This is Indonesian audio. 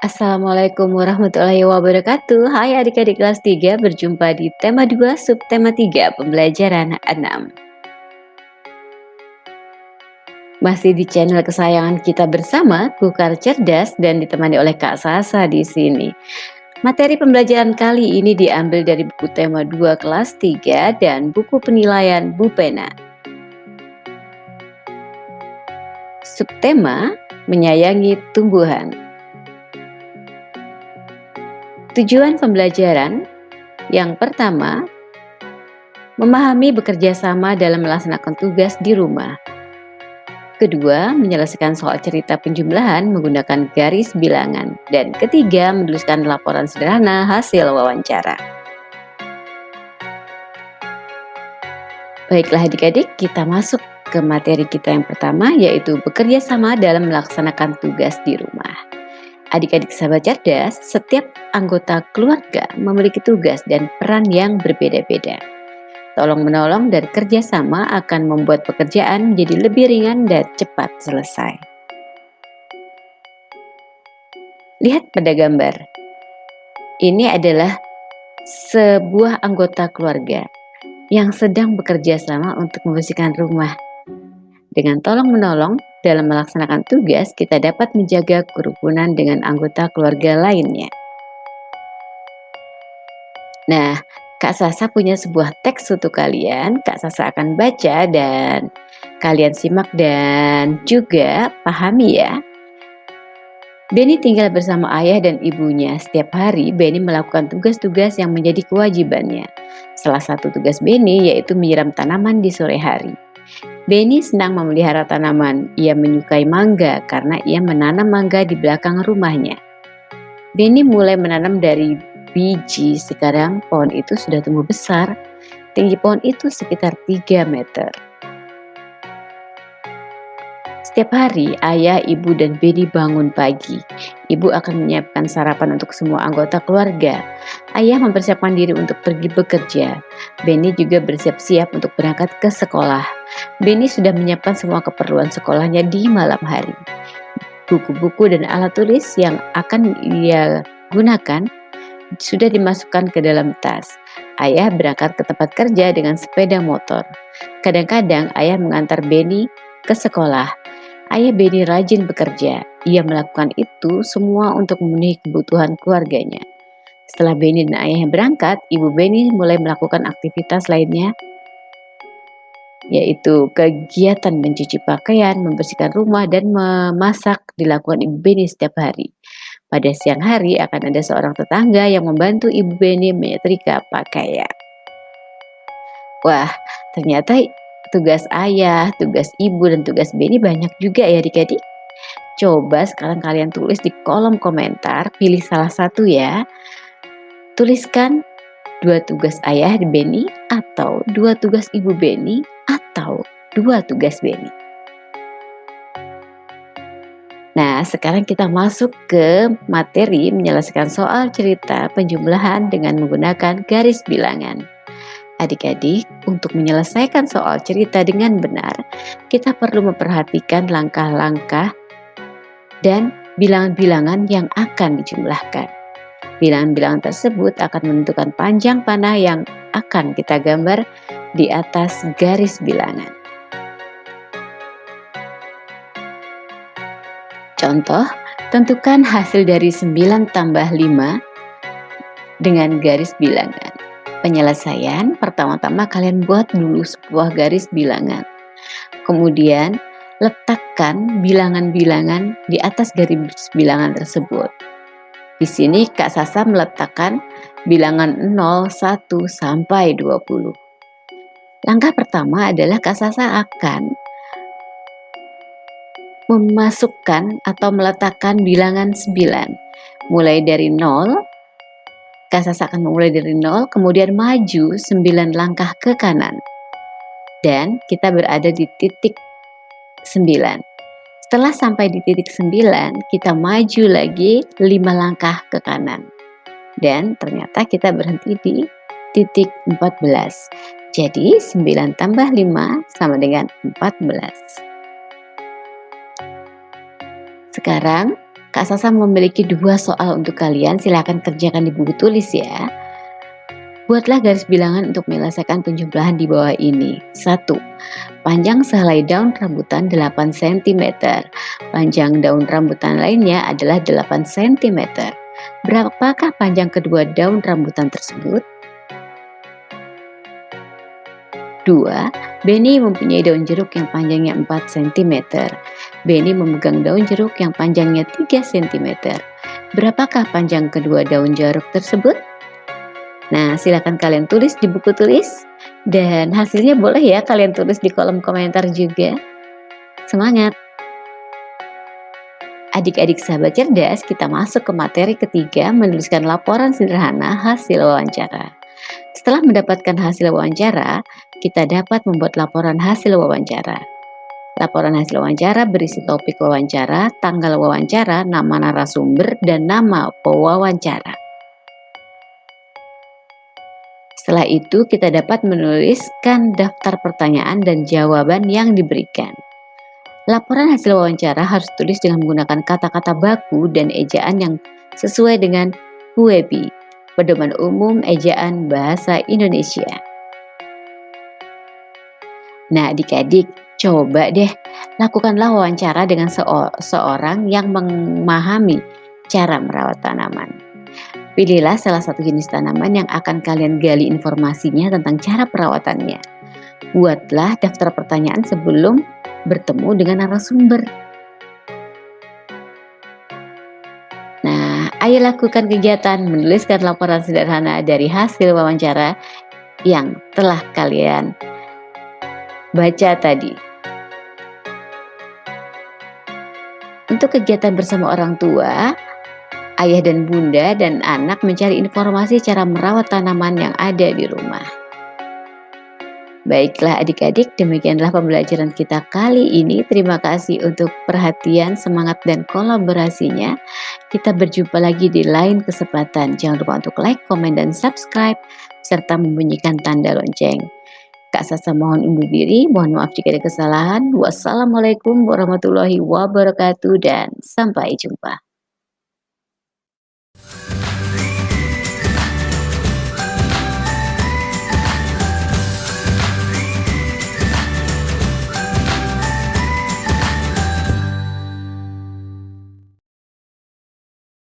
Assalamualaikum warahmatullahi wabarakatuh. Hai adik-adik kelas 3, berjumpa di tema 2 subtema 3 pembelajaran 6. Masih di channel kesayangan kita bersama, Kukar Cerdas dan ditemani oleh Kak Sasa di sini. Materi pembelajaran kali ini diambil dari buku tema 2 kelas 3 dan buku penilaian Bu Pena. Subtema menyayangi tumbuhan. Tujuan pembelajaran yang pertama, memahami bekerja sama dalam melaksanakan tugas di rumah. Kedua, menyelesaikan soal cerita penjumlahan menggunakan garis bilangan. Dan ketiga, menuliskan laporan sederhana hasil wawancara. Baiklah adik-adik, kita masuk ke materi kita yang pertama, yaitu bekerja sama dalam melaksanakan tugas di rumah. Adik-adik sahabat cerdas, setiap anggota keluarga memiliki tugas dan peran yang berbeda-beda. Tolong-menolong dan kerjasama akan membuat pekerjaan menjadi lebih ringan dan cepat selesai. Lihat pada gambar. Ini adalah sebuah anggota keluarga yang sedang bekerja sama untuk membersihkan rumah. Dengan tolong-menolong dalam melaksanakan tugas, kita dapat menjaga kerukunan dengan anggota keluarga lainnya. Nah, Kak Sasa punya sebuah teks untuk kalian. Kak Sasa akan baca dan kalian simak dan juga pahami ya. Benny tinggal bersama ayah dan ibunya. Setiap hari Benny melakukan tugas-tugas yang menjadi kewajibannya. Salah satu tugas Benny yaitu menyiram tanaman di sore hari. Benny senang memelihara tanaman. Ia menyukai mangga karena ia menanam mangga di belakang rumahnya. Benny mulai menanam dari biji. Sekarang pohon itu sudah tumbuh besar. Tinggi pohon itu sekitar 3 meter. Setiap hari, ayah, ibu, dan Benny bangun pagi. Ibu akan menyiapkan sarapan untuk semua anggota keluarga. Ayah mempersiapkan diri untuk pergi bekerja. Benny juga bersiap-siap untuk berangkat ke sekolah. Benny sudah menyiapkan semua keperluan sekolahnya di malam hari. Buku-buku dan alat tulis yang akan ia gunakan sudah dimasukkan ke dalam tas. Ayah berangkat ke tempat kerja dengan sepeda motor. Kadang-kadang ayah mengantar Benny ke sekolah. Ayah Benny rajin bekerja. Ia melakukan itu semua untuk memenuhi kebutuhan keluarganya. Setelah Benny dan ayahnya berangkat, ibu Benny mulai melakukan aktivitas lainnya, yaitu kegiatan mencuci pakaian, membersihkan rumah, dan memasak dilakukan ibu Benny setiap hari. Pada siang hari akan ada seorang tetangga yang membantu ibu Benny menyetrika pakaian. Wah, ternyata tugas ayah, tugas ibu, dan tugas Benny banyak juga ya adik-adik. Coba sekarang kalian tulis di kolom komentar, pilih salah satu ya. Tuliskan 2 tugas ayah di Benny, atau 2 tugas ibu Benny, atau 2 tugas Benny. Nah, sekarang kita masuk ke materi menyelesaikan soal cerita penjumlahan dengan menggunakan garis bilangan. Adik-adik, untuk menyelesaikan soal cerita dengan benar, kita perlu memperhatikan langkah-langkah dan bilangan-bilangan yang akan dijumlahkan. Bilangan-bilangan tersebut akan menentukan panjang panah yang akan kita gambar di atas garis bilangan. Contoh, tentukan hasil dari 9 tambah 5 dengan garis bilangan. Penyelesaian, pertama-tama kalian buat dulu sebuah garis bilangan. Kemudian, letakkan bilangan-bilangan di atas garis bilangan tersebut. Di sini Kak Sasa meletakkan bilangan 0, 1, sampai 20. Langkah pertama adalah Kak Sasa akan memasukkan atau meletakkan bilangan 9. Mulai dari 0, Kak Sasa akan memulai dari 0, kemudian maju 9 langkah ke kanan. Dan kita berada di titik 9. Setelah sampai di titik 9, kita maju lagi 5 langkah ke kanan. Dan ternyata kita berhenti di titik 14. Jadi 9 tambah 5 sama dengan 14. Sekarang Kak Sasa memiliki 2 soal untuk kalian, silakan kerjakan di buku tulis ya. Buatlah garis bilangan untuk menyelesaikan penjumlahan di bawah ini. 1. Panjang sehelai daun rambutan 8 cm. Panjang daun rambutan lainnya adalah 8 cm. Berapakah panjang kedua daun rambutan tersebut? 2. Benny mempunyai daun jeruk yang panjangnya 4 cm. Benny memegang daun jeruk yang panjangnya 3 cm. Berapakah panjang kedua daun jeruk tersebut? Nah, silakan kalian tulis di buku tulis dan hasilnya boleh ya kalian tulis di kolom komentar juga. Semangat! Adik-adik sahabat cerdas, kita masuk ke materi ketiga, menuliskan laporan sederhana hasil wawancara. Setelah mendapatkan hasil wawancara, kita dapat membuat laporan hasil wawancara. Laporan hasil wawancara berisi topik wawancara, tanggal wawancara, nama narasumber, dan nama pewawancara. Setelah itu, kita dapat menuliskan daftar pertanyaan dan jawaban yang diberikan. Laporan hasil wawancara harus tulis dengan menggunakan kata-kata baku dan ejaan yang sesuai dengan PUEB, Pedoman Umum Ejaan Bahasa Indonesia. Nah, adik-adik, coba deh lakukanlah wawancara dengan seorang yang memahami cara merawat tanaman. Pilihlah salah satu jenis tanaman yang akan kalian gali informasinya tentang cara perawatannya. Buatlah daftar pertanyaan sebelum bertemu dengan narasumber. Nah, ayo lakukan kegiatan menuliskan laporan sederhana dari hasil wawancara yang telah kalian baca tadi. Untuk kegiatan bersama orang tua, ayah dan bunda dan anak mencari informasi cara merawat tanaman yang ada di rumah. Baiklah adik-adik, demikianlah pembelajaran kita kali ini. Terima kasih untuk perhatian, semangat, dan kolaborasinya. Kita berjumpa lagi di lain kesempatan. Jangan lupa untuk like, komen, dan subscribe, serta membunyikan tanda lonceng. Kak Sasa mohon undur diri, mohon maaf jika ada kesalahan. Wassalamualaikum warahmatullahi wabarakatuh dan sampai jumpa.